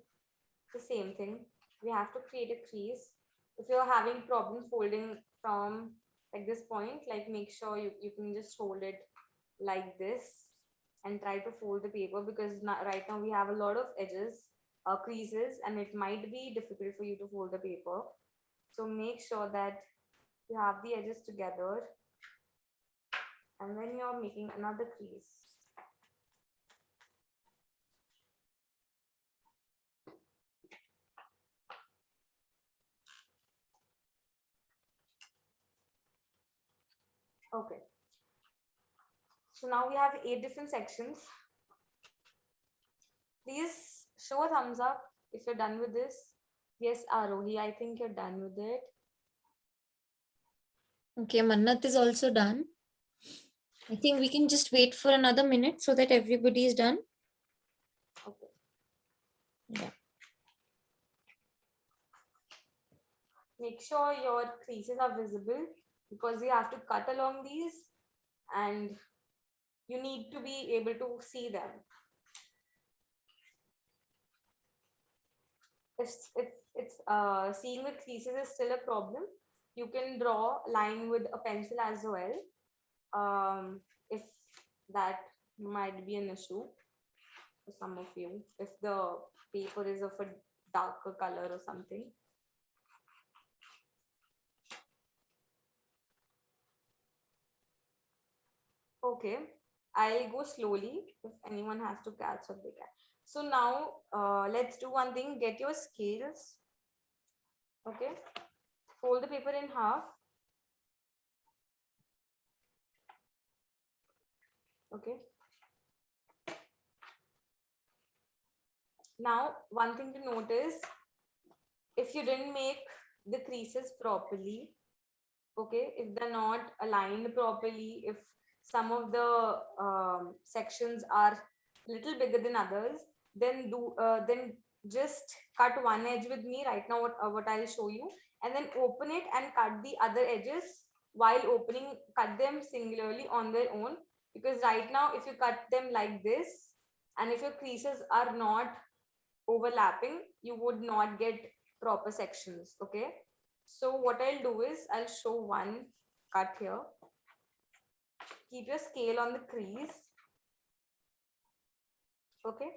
S1: the same thing. We have to create a crease. If you're having problem folding from like this point, like make sure you can just hold it like this and try to fold the paper, because right now we have a lot of edges, creases, and it might be difficult for you to fold the paper. So make sure that you have the edges together, and then you're making another crease. Okay, so now we have 8 different sections. Please show a thumbs up if you're done with this. Yes, Arohi, I think you're done with it.
S2: Okay, Mannat is also done. I think we can just wait for another minute so that everybody is done.
S1: Okay.
S2: Yeah.
S1: Make sure your creases are visible, because you have to cut along these and you need to be able to see them. If seeing the creases is still a problem, you can draw a line with a pencil as well. If that might be an issue for some of you, if the paper is of a darker color or something. Okay, I'll go slowly. If anyone has to catch up, they can. So now let's do one thing. Get your scales. Okay, fold the paper in half. Okay. Now, one thing to note is, if you didn't make the creases properly, okay, if they're not aligned properly, if some of the sections are a little bigger than others, then just cut one edge with me right now, what I'll show you, and then open it and cut the other edges. While opening, cut them singularly on their own, because right now if you cut them like this, And if your creases are not overlapping, you would not get proper sections. Okay, so what I'll do is I'll show one cut here. Keep your scale on the crease. Okay,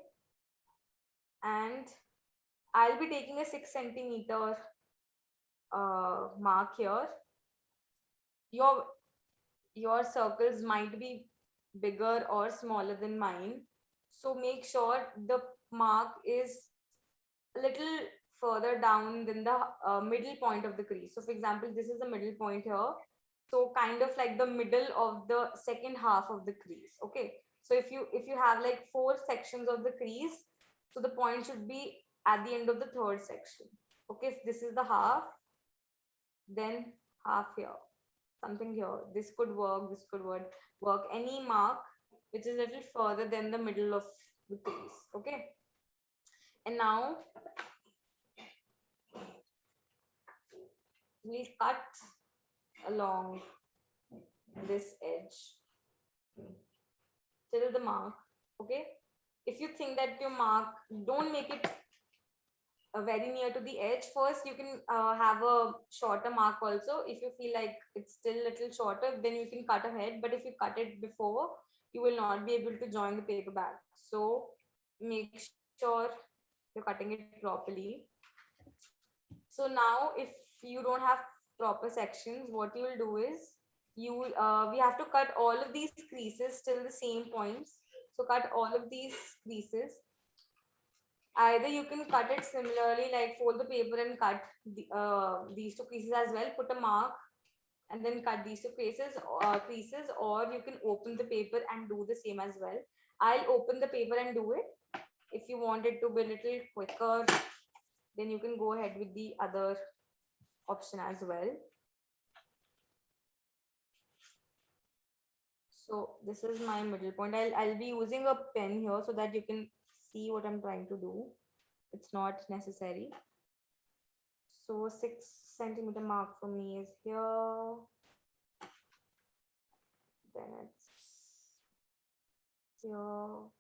S1: and I'll be taking a 6 centimeter mark here. Your circles might be bigger or smaller than mine, so make sure the mark is a little further down than the middle point of the crease. So for example, this is the middle point here, so kind of like the middle of the second half of the crease. Okay, so if you have like 4 sections of the crease, so the point should be at the end of the third section. Okay, if this is the half, then half here, something here, this could work, this could work any mark which is a little further than the middle of the crease. Okay, and now we'll cut along this edge till the mark. Okay, if you think that your mark, don't make it very near to the edge. First, you can have a shorter mark also. If you feel like it's still a little shorter, then you can cut ahead. But if you cut it before, you will not be able to join the paper back. So make sure you're cutting it properly. So now if you don't have proper sections, what you will do is we have to cut all of these creases till the same points. So cut all of these creases. Either you can cut it similarly, like fold the paper and cut these 2 creases as well, put a mark and then cut these 2 creases, or you can open the paper and do the same as well. I'll open the paper and do it. If you want it to be a little quicker, then you can go ahead with the other option as well. So this is my middle point. I'll be using a pen here so that you can see what I'm trying to do. It's not necessary. So 6 centimeter mark for me is here. Then it's here.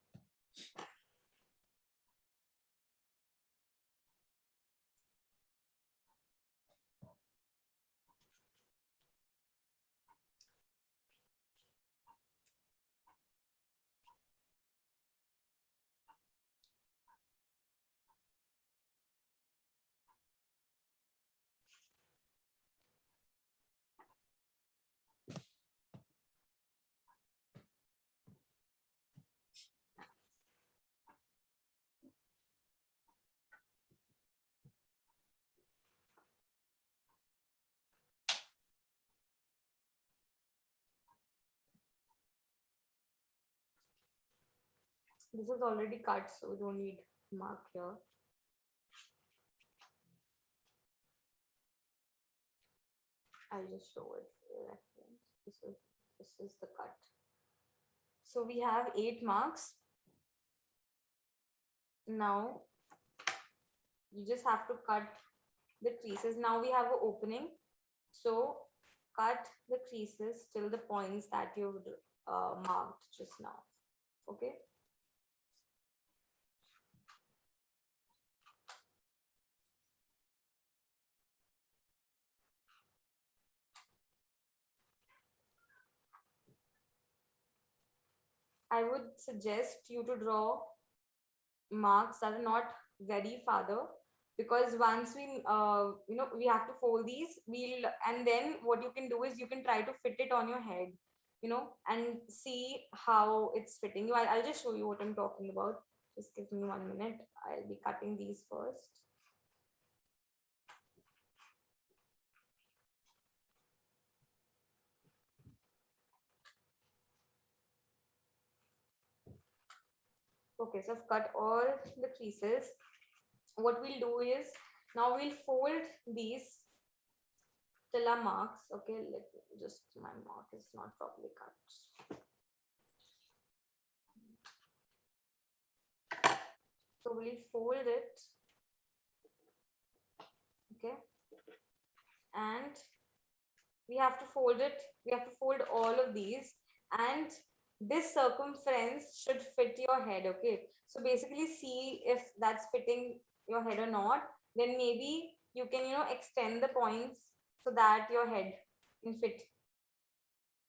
S1: This is already cut, so we don't need mark here. I'll just show it for reference. This is the cut. So we have 8 marks. Now you just have to cut the creases. Now we have an opening, so cut the creases till the points that you've marked just now. Okay, I would suggest you to draw marks that are not very farther, because once we have to fold these, and then what you can do is you can try to fit it on your head, and see how it's fitting you. I'll just show you what I'm talking about. Just give me 1 minute. I'll be cutting these first. Okay, so I've cut all the creases. What we'll do is now we'll fold these till our marks. Okay, my mark is not properly cut. So we'll fold it. Okay, and we have to fold it. We have to fold all of these, and this circumference should fit your head. Okay, so basically see if that's fitting your head or not. Then maybe you can, extend the points so that your head can fit.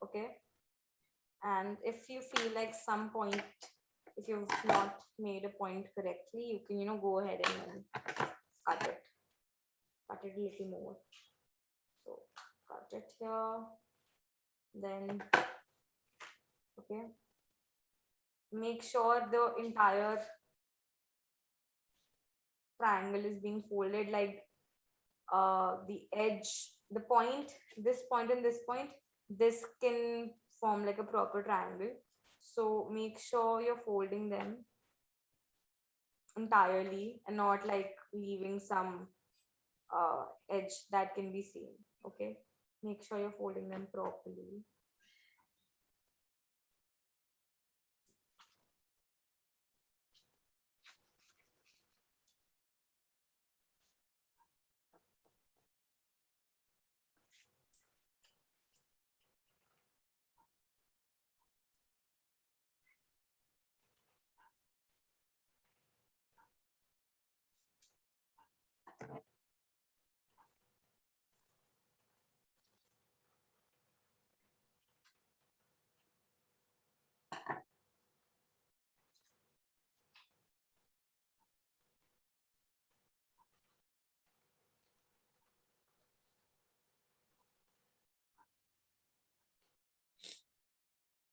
S1: Okay, and if you feel like some point, if you've not made a point correctly, you can, go ahead and then cut it a little more. So cut it here, then okay, make sure the entire triangle is being folded, like the edge, the point, this point and this point, this can form like a proper triangle. So make sure you're folding them entirely and not like leaving some edge that can be seen. Okay, make sure you're folding them properly.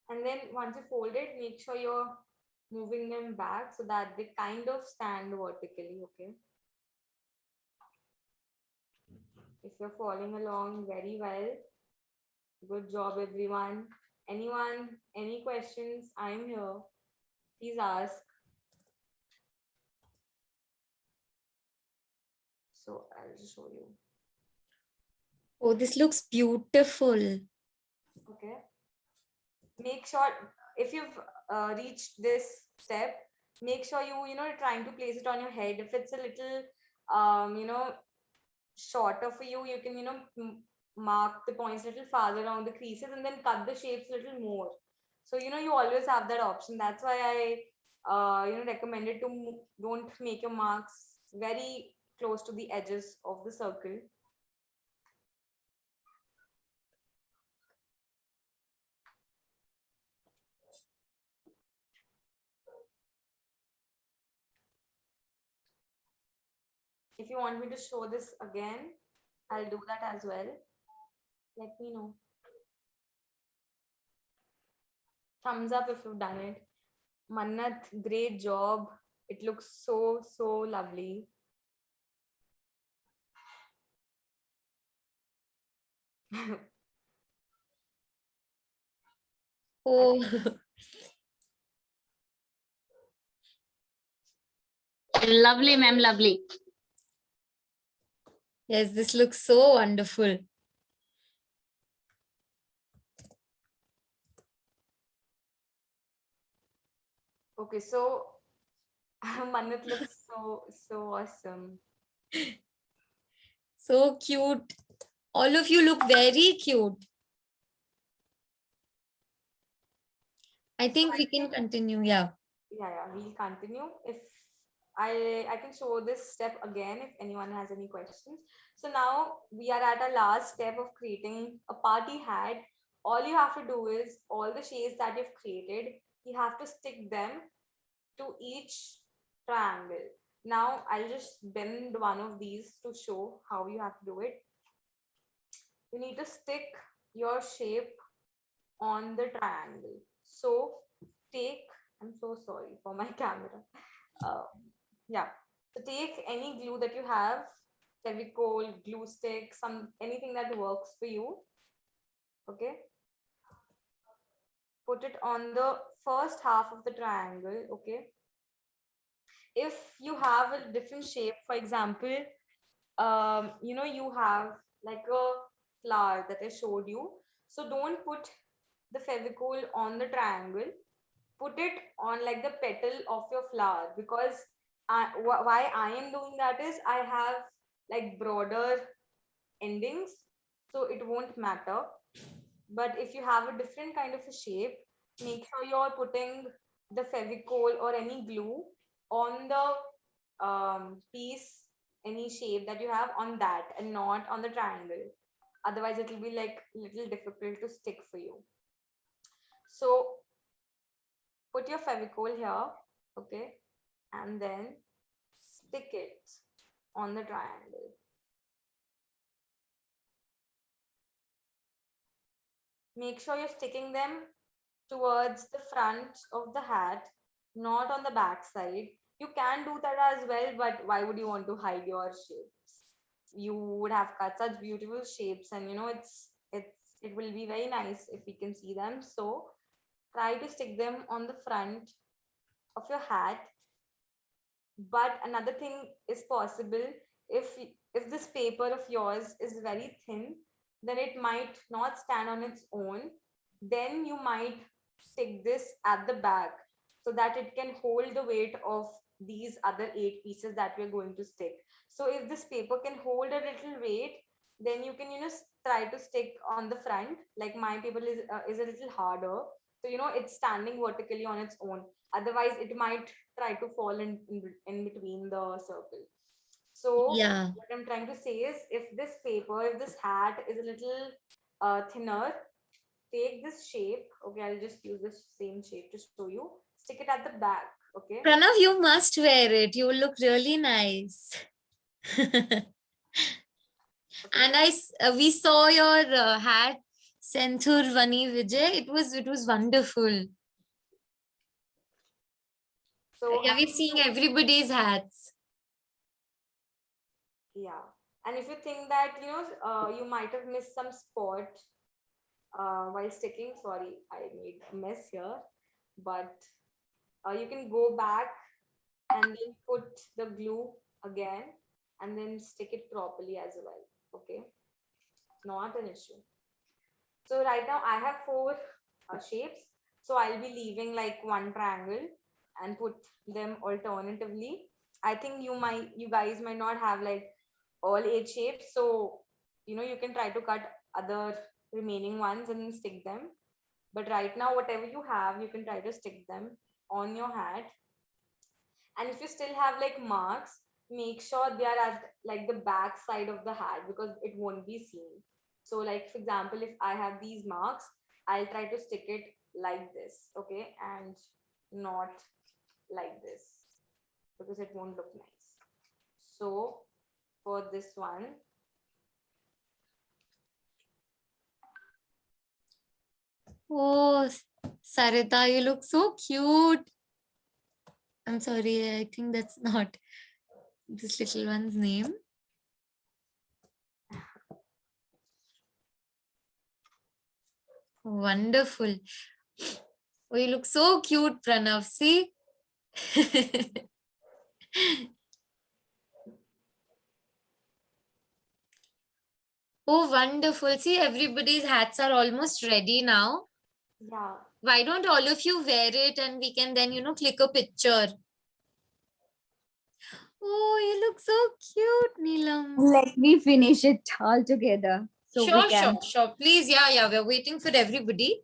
S1: And then once you fold it, make sure you're moving them back so that they kind of stand vertically. Okay, if you're following along very well, good job everyone. Anyone, any questions? I'm here, please ask. So I'll just show you.
S2: Oh, this looks beautiful.
S1: Okay, make sure if you've reached this step, make sure you know trying to place it on your head. If it's a little shorter for you, you can mark the points a little farther around the creases and then cut the shapes a little more. So you always have that option. That's why I recommended to don't make your marks very close to the edges of the circle. If you want me to show this again, I'll do that as well. Let me know. Thumbs up if you've done it. Mannat, great job. It looks so, so lovely.
S2: Oh,
S4: Lovely, ma'am, lovely.
S2: yes, this looks so wonderful.
S1: Okay, so Mannat looks so awesome.
S2: So cute. All of you look very cute. I think we can continue. Yeah.
S1: Yeah, we'll continue. If I can show this step again if anyone has any questions. So now we are at our last step of creating a party hat. All you have to do is all the shades that you've created, you have to stick them to each triangle. Now I'll just bend one of these to show how you have to do it. You need to stick your shape on the triangle. So I'm so sorry for my camera. Uh, yeah. So take any glue that you have, Fevicol, glue stick, anything that works for you. Okay. Put it on the first half of the triangle. Okay. If you have a different shape, for example, you have like a flower that I showed you. So don't put the Fevicol on the triangle. Put it on like the petal of your flower, because why I am doing that is I have like broader endings, so it won't matter. But if you have a different kind of a shape, make sure you're putting the Fevicol or any glue on the piece, any shape that you have on that, and not on the triangle. Otherwise, it will be like little difficult to stick for you. So put your Fevicol here, okay, and then stick it on the triangle. Make sure you're sticking them towards the front of the hat, not on the back side. You can do that as well, but why would you want to hide your shapes? You would have cut such beautiful shapes, and you know it will be very nice if we can see them. So try to stick them on the front of your hat. But another thing is possible, if this paper of yours is very thin, then it might not stand on its own. Then you might stick this at the back so that it can hold the weight of these other 8 pieces that we're going to stick. So if this paper can hold a little weight, then you can try to stick on the front. Like my paper is a little harder, so it's standing vertically on its own. Otherwise it might try to fall in between the circle. So
S2: Yeah.
S1: what I'm trying to say is, if this hat is a little thinner, take this shape. Okay, I'll just use this same shape to show you. Stick it at the back. Okay.
S2: Pranav, you must wear it. You will look really nice. And we saw your hat, Senthur Vani Vijay. It was wonderful.
S1: So
S2: Yeah, we're seeing everybody's hats.
S1: yeah, and if you think that you might have missed some spot while sticking, sorry, I made a mess here, but you can go back and then put the glue again and then stick it properly as well. Okay, not an issue. So right now I have 4 shapes, so I'll be leaving like one triangle and put them alternatively. I think you guys might not have like all 8 shapes, so you can try to cut other remaining ones and stick them. But right now, whatever you have, you can try to stick them on your hat. And if you still have like marks, make sure they are at like the back side of the hat, because it won't be seen. So like, for example, if I have these marks, I'll try to stick it like this, okay, and not like this, because it won't look nice. So for this one,
S2: Oh, Sarita, you look so cute. I'm sorry, I think that's not this little one's name. Wonderful. Oh, you look so cute, Pranav. See? Oh, wonderful. See, everybody's hats are almost ready now.
S1: yeah,
S2: Why don't all of you wear it and we can then, click a picture. Oh, you look so cute, Neelam.
S3: Let me finish it all together. So we can.
S2: Sure. Please, yeah. We're waiting for everybody.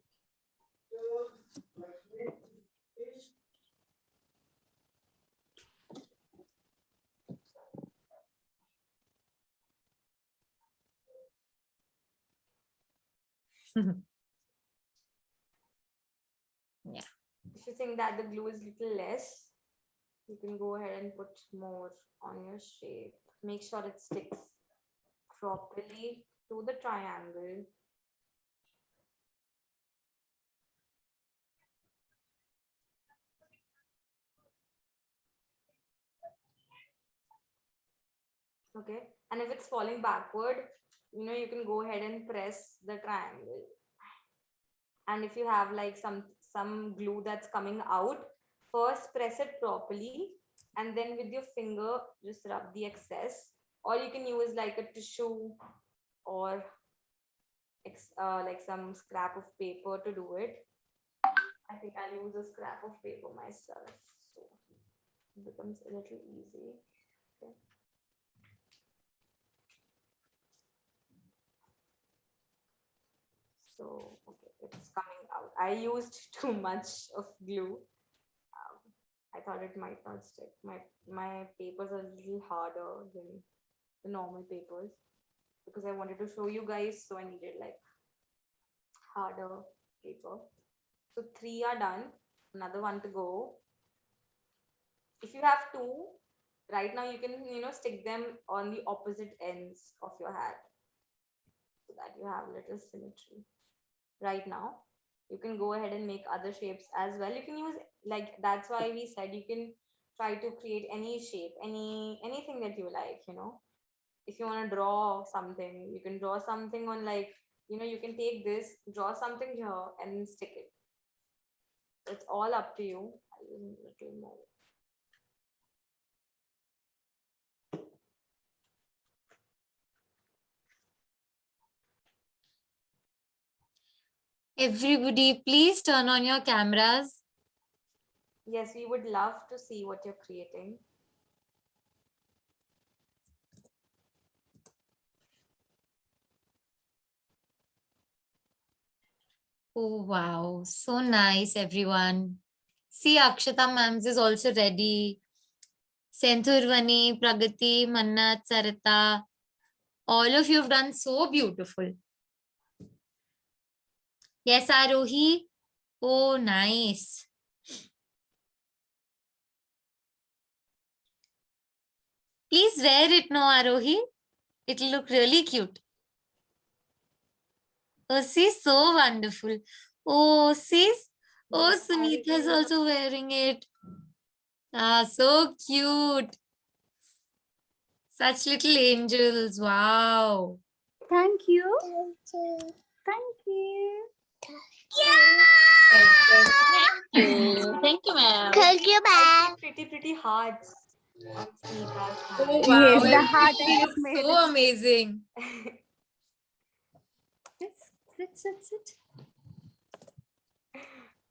S2: Yeah.
S1: if you think that the glue is little less, you can go ahead and put more on your shape. Make sure it sticks properly to the triangle. Okay, and if it's falling backward, you can go ahead and press the triangle. And if you have like some glue that's coming out, first press it properly, and then with your finger just rub the excess, or you can use like a tissue or like some scrap of paper to do it. I think I'll use a scrap of paper myself, so it becomes a little easy. Okay. So, okay. it's coming out. I used too much of glue. I thought it might not stick. My papers are a little harder than the normal papers because I wanted to show you guys, so I needed like harder paper. So 3 are done. Another one to go. If you have 2, right now you can stick them on the opposite ends of your hat so that you have a little symmetry. Right now you can go ahead and make other shapes as well. You can use, like, that's why we said you can try to create any shape, anything that you like. If you want to draw something, you can draw something on, like, you can take this, draw something here and stick it. It's all up to you. I'll use a little more.
S2: Everybody, please turn on your cameras.
S1: Yes, we would love to see what you're creating.
S2: Oh, wow. So nice, everyone. See, Akshata ma'am's is also ready. Senthurvani, Pragati, Mannat, Sarita. All of you have done so beautiful. Yes, Arohi. Oh, nice. Please wear it now, Arohi. It'll look really cute. Oh, see, so wonderful. Oh, see. Oh,
S1: Yes,
S2: Sunita is
S1: Arohi.
S2: also wearing it. Ah, so cute. Such little angels. Wow.
S3: Thank you. Thank you.
S4: Thank you, ma'am.
S6: Thank you,
S1: I
S6: ma'am.
S1: see pretty hearts on Sunita's
S2: Oh,
S1: hat.
S2: wow.
S3: Yes, the heart I
S2: Everybody
S3: just
S2: looks
S3: made.
S2: so amazing.
S3: Sit.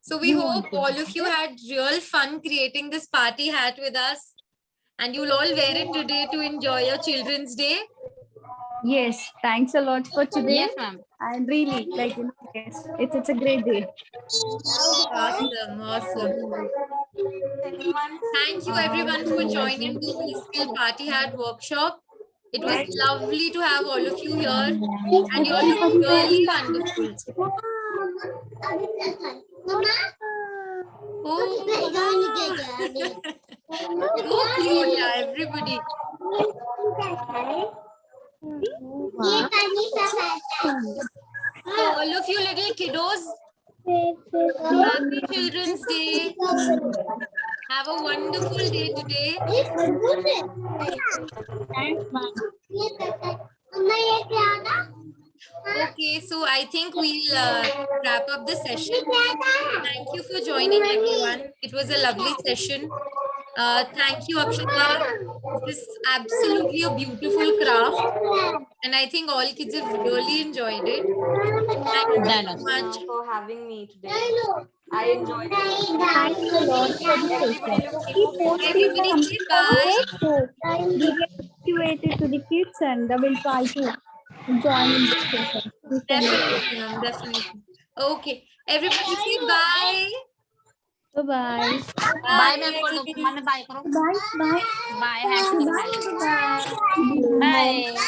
S2: So we hope all of you had real fun creating this party hat with us. And you'll all wear it today to enjoy your Children's Day.
S3: Yes, thanks a lot for today.
S4: Yes, ma'am.
S3: And really, yes, it's a great day.
S2: Awesome, awesome.
S1: Anyone?
S2: Thank you everyone for joining the V-Skill Party Hat workshop. It was lovely to have all of you here. And you all look really wonderful. Oh, so cute, yeah, everybody. So all of you little kiddos, happy Children's Day. Have a wonderful day today.
S4: Thanks, ma'am.
S2: Okay, so I think we'll wrap up the session. Thank you for joining, everyone. It was a lovely session. Thank you, Akshata. This is absolutely a beautiful craft. And I think all kids have really enjoyed it. Thank you so much.
S1: For having me today. I enjoyed it.
S3: Thanks a lot for the
S1: Everybody
S3: session.
S1: look
S3: Keep posting
S2: Everybody
S3: some
S2: say bye.
S3: we get activated to the kids and we'll try to join in the session.
S2: Definitely, ma'am. Definitely. Okay. Everybody say bye.
S3: Bye-bye.
S4: Bye, ma'am. Bye.
S3: Bye. Bye.
S4: Bye. Bye.
S3: Bye.
S4: Bye.